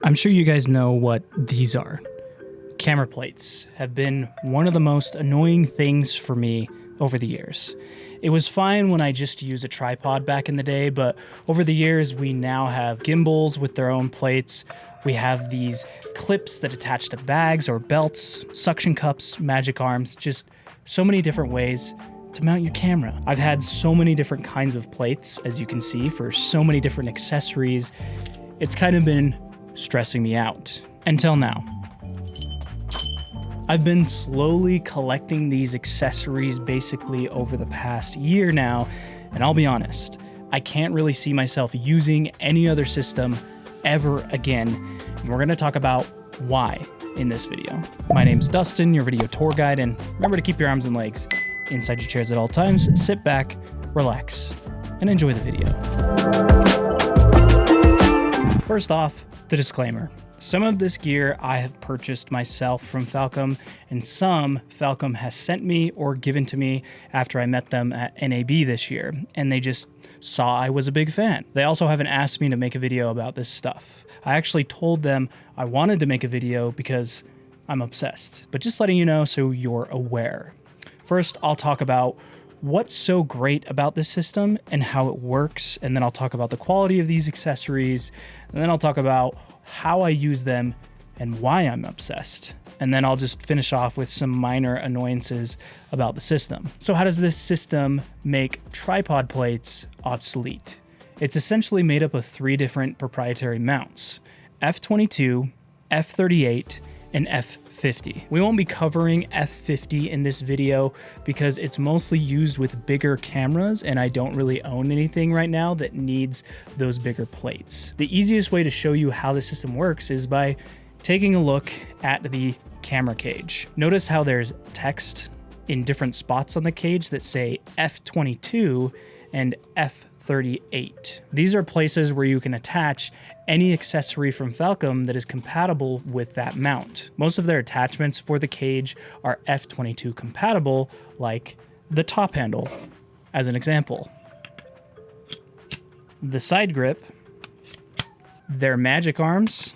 I'm sure you guys know what these are. Camera plates have been one of the most annoying things for me over the years. It was fine when I just used a tripod back in the day, but over the years we now have gimbals with their own plates. We have these clips that attach to bags or belts, suction cups, magic arms, just so many different ways to mount your camera. I've had so many different kinds of plates, as you can see, for so many different accessories. It's kind of been stressing me out until now. I've been slowly collecting these accessories basically over the past year now, and I'll be honest, I can't really see myself using any other system ever again, and we're gonna talk about why in this video. My name's Dustin, your video tour guide, and remember to keep your arms and legs inside your chairs at all times. Sit back, relax, and enjoy the video. First off, the disclaimer. Some of this gear I have purchased myself from Falcam, and some Falcam has sent me or given to me after I met them at NAB this year, and they just saw I was a big fan. They also haven't asked me to make a video about this stuff. I actually told them I wanted to make a video because I'm obsessed, but just letting you know so you're aware. First, I'll talk about what's so great about this system and how it works, and then I'll talk about the quality of these accessories, and then I'll talk about how I use them and why I'm obsessed. And then I'll just finish off with some minor annoyances about the system. So how does this system make tripod plates obsolete? It's essentially made up of 3 different proprietary mounts: F22, F38, and F50. We won't be covering F50 in this video because it's mostly used with bigger cameras, and I don't really own anything right now that needs those bigger plates. The easiest way to show you how the system works is by taking a look at the camera cage. Notice how there's text in different spots on the cage that say F22 and F38. These are places where you can attach any accessory from Falcam that is compatible with that mount. Most of their attachments for the cage are F22 compatible, like the top handle, as an example. The side grip, their magic arms,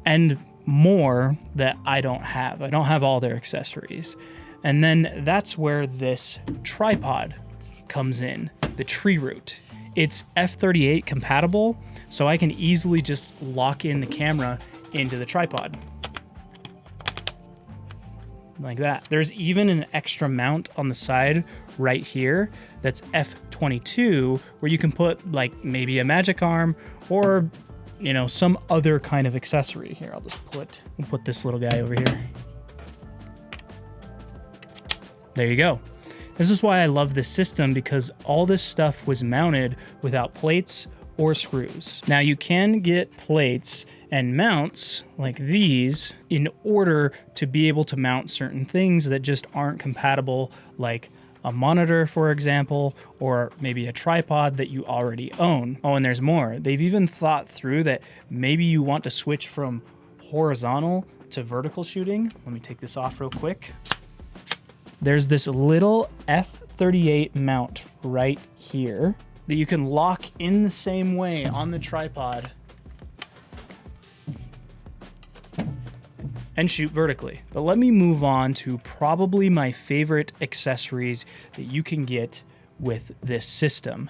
and more that I don't have. I don't have all their accessories. And then that's where this tripod comes in, the tree root. It's F38 compatible, so I can easily just lock in the camera into the tripod. Like that. There's even an extra mount on the side right here that's F22, where you can put like maybe a magic arm or, you know, some other kind of accessory. Here, I'll just put this little guy over here. There you go. This is why I love this system, because all this stuff was mounted without plates or screws. Now you can get plates and mounts like these in order to be able to mount certain things that just aren't compatible, like a monitor, for example, or maybe a tripod that you already own. Oh, and there's more. They've even thought through that maybe you want to switch from horizontal to vertical shooting. Let me take this off real quick. There's this little F38 mount right here that you can lock in the same way on the tripod and shoot vertically. But let me move on to probably my favorite accessories that you can get with this system.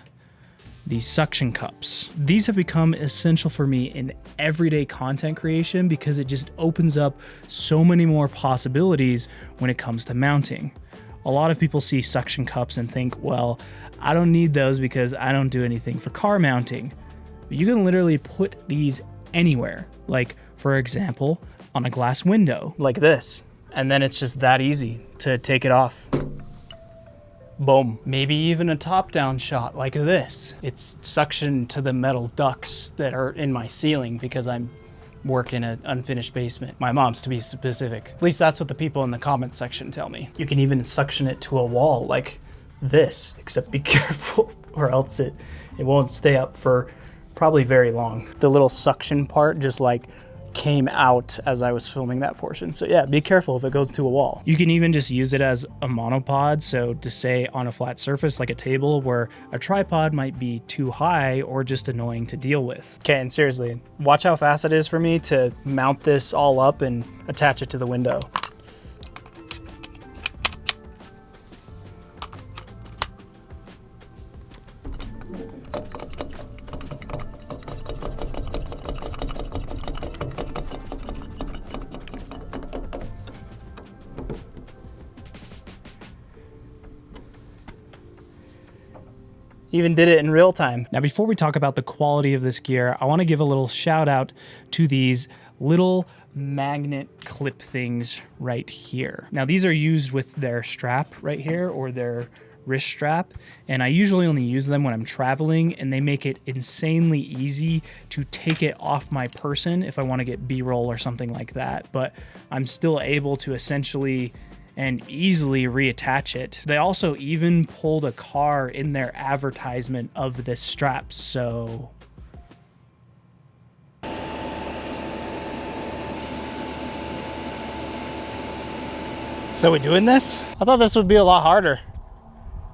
These suction cups. These have become essential for me in everyday content creation because it just opens up so many more possibilities when it comes to mounting. A lot of people see suction cups and think, well, I don't need those because I don't do anything for car mounting. But you can literally put these anywhere. Like, for example, on a glass window like this. And then it's just that easy to take it off. Boom. Maybe even a top-down shot like this. It's suctioned to the metal ducts that are in my ceiling because I'm work in an unfinished basement. My mom's, to be specific. At least that's what the people in the comments section tell me. You can even suction it to a wall like this, except be careful or else it won't stay up for probably very long. The little suction part just like came out as I was filming that portion. So yeah, be careful if it goes to a wall. You can even just use it as a monopod. So to say on a flat surface like a table where a tripod might be too high or just annoying to deal with. Okay, and seriously, watch how fast it is for me to mount this all up and attach it to the window. Even did it in real time. Now, before we talk about the quality of this gear, I want to give a little shout out to these little magnet clip things right here. Now, these are used with their strap right here or their wrist strap, and I usually only use them when I'm traveling, and they make it insanely easy to take it off my person if I want to get B-roll or something like that, but I'm still able to essentially and easily reattach it. They also even pulled a car in their advertisement of this strap, so. So we doing this? I thought this would be a lot harder.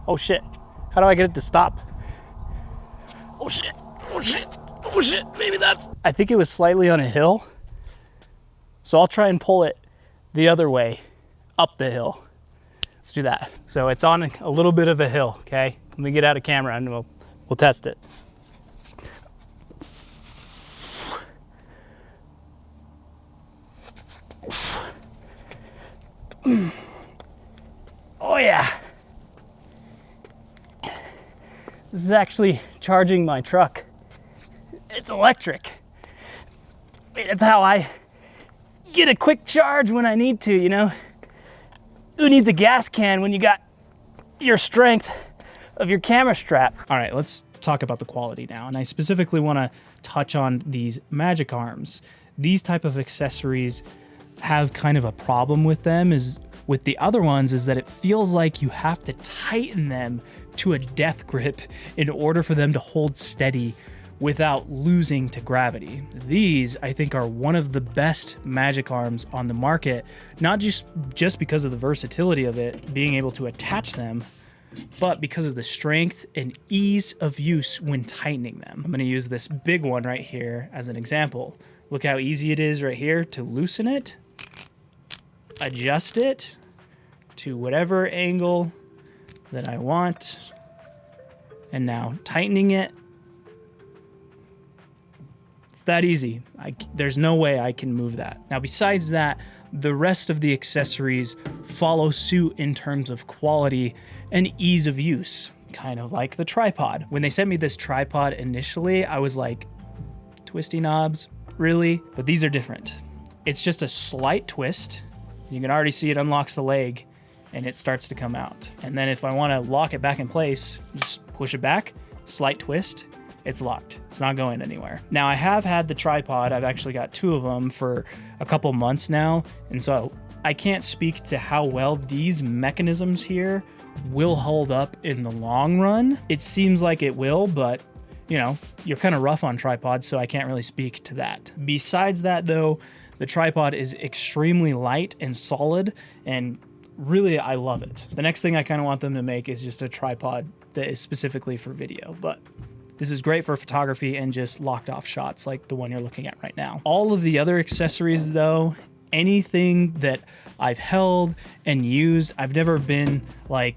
Oh shit, how do I get it to stop? Oh shit, oh shit, oh shit, maybe that's. I think it was slightly on a hill. So I'll try and pull it the other way. Up the hill. Let's do that. So it's on a little bit of a hill, okay? Let me get out of camera and we'll test it. Oh yeah. This is actually charging my truck. It's electric. It's how I get a quick charge when I need to, you know? Who needs a gas can when you got your strength of your camera strap? All right, let's talk about the quality now. And I specifically want to touch on these magic arms. These type of accessories have kind of a problem with them is with the other ones is that it feels like you have to tighten them to a death grip in order for them to hold steady without losing to gravity. These, I think, are one of the best magic arms on the market, not just because of the versatility of it, being able to attach them, but because of the strength and ease of use when tightening them. I'm gonna use this big one right here as an example. Look how easy it is right here to loosen it, adjust it to whatever angle that I want, and now tightening it. That easy. There's no way I can move that. Now, besides that, the rest of the accessories follow suit in terms of quality and ease of use, kind of like the tripod. When they sent me this tripod initially, I was like, twisty knobs, really? But these are different. It's just a slight twist. You can already see it unlocks the leg and it starts to come out. And then if I want to lock it back in place, just push it back, slight twist, it's locked. It's not going anywhere. Now, I have had the tripod. I've actually got 2 of them for a couple months now. And so I can't speak to how well these mechanisms here will hold up in the long run. It seems like it will, but you know, you're kind of rough on tripods, so I can't really speak to that. Besides that though, the tripod is extremely light and solid, and really I love it. The next thing I kind of want them to make is just a tripod that is specifically for video, but this is great for photography and just locked off shots like the one you're looking at right now. All of the other accessories though, anything that I've held and used, I've never been like,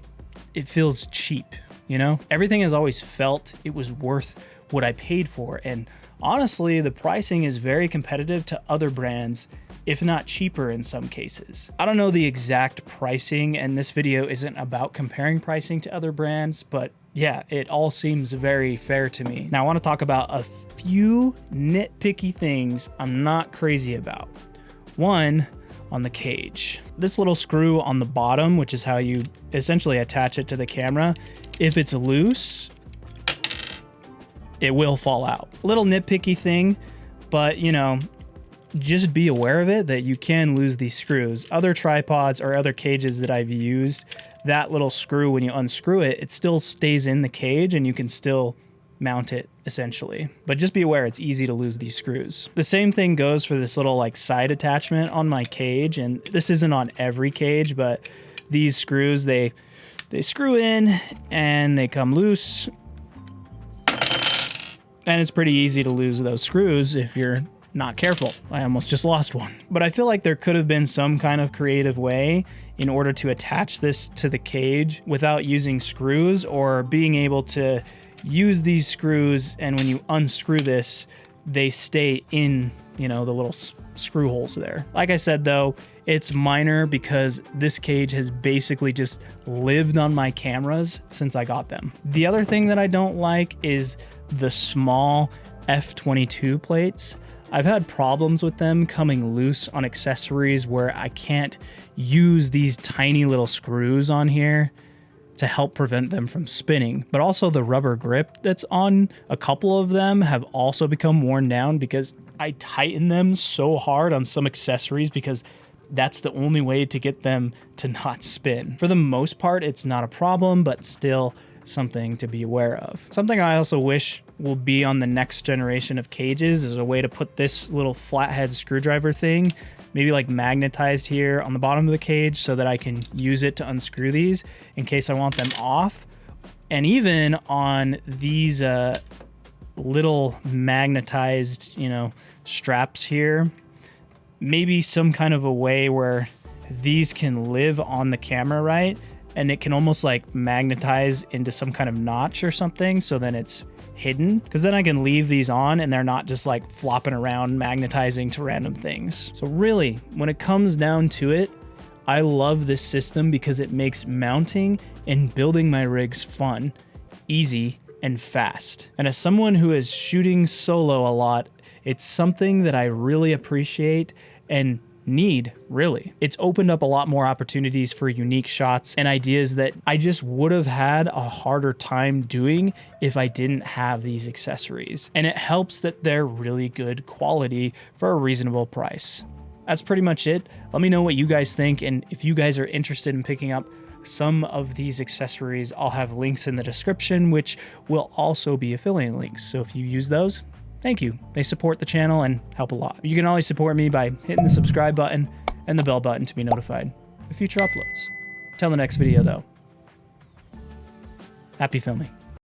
it feels cheap, you know? Everything has always felt it was worth what I paid for. And honestly, the pricing is very competitive to other brands, if not cheaper in some cases. I don't know the exact pricing, and this video isn't about comparing pricing to other brands, but yeah, it all seems very fair to me. Now I want to talk about a few nitpicky things I'm not crazy about. One, on the cage. This little screw on the bottom, which is how you essentially attach it to the camera, if it's loose, it will fall out. Little nitpicky thing, but you know, just be aware of it, that you can lose these screws. Other tripods or other cages that I've used, that little screw, when you unscrew it, it still stays in the cage and you can still mount it essentially. But just be aware, it's easy to lose these screws. The same thing goes for this little like side attachment on my cage, and this isn't on every cage, but these screws, they screw in and they come loose. And it's pretty easy to lose those screws if you're not careful. I almost just lost one. But I feel like there could have been some kind of creative way in order to attach this to the cage without using screws, or being able to use these screws, and when you unscrew this, they stay in, you know, the little screw holes there. Like I said though, it's minor because this cage has basically just lived on my cameras since I got them. The other thing that I don't like is the small F22 plates. I've had problems with them coming loose on accessories where I can't use these tiny little screws on here to help prevent them from spinning. But also the rubber grip that's on a couple of them have also become worn down because I tighten them so hard on some accessories because that's the only way to get them to not spin. For the most part, it's not a problem, but still something to be aware of. Something I also wish will be on the next generation of cages is a way to put this little flathead screwdriver thing, maybe like magnetized here on the bottom of the cage, so that I can use it to unscrew these in case I want them off. And even on these little magnetized, you know, straps here, maybe some kind of a way where these can live on the camera, right? And it can almost like magnetize into some kind of notch or something, so then it's hidden, because then I can leave these on and they're not just like flopping around magnetizing to random things. So really, when it comes down to it, I love this system because it makes mounting and building my rigs fun, easy, and fast. And as someone who is shooting solo a lot, it's something that I really appreciate and need, really. It's opened up a lot more opportunities for unique shots and ideas that I just would have had a harder time doing if I didn't have these accessories. And it helps that they're really good quality for a reasonable price. That's pretty much it. Let me know what you guys think, and if you guys are interested in picking up some of these accessories, I'll have links in the description, which will also be affiliate links. So if you use those, thank you. They support the channel and help a lot. You can always support me by hitting the subscribe button and the bell button to be notified of future uploads. Till the next video though, happy filming.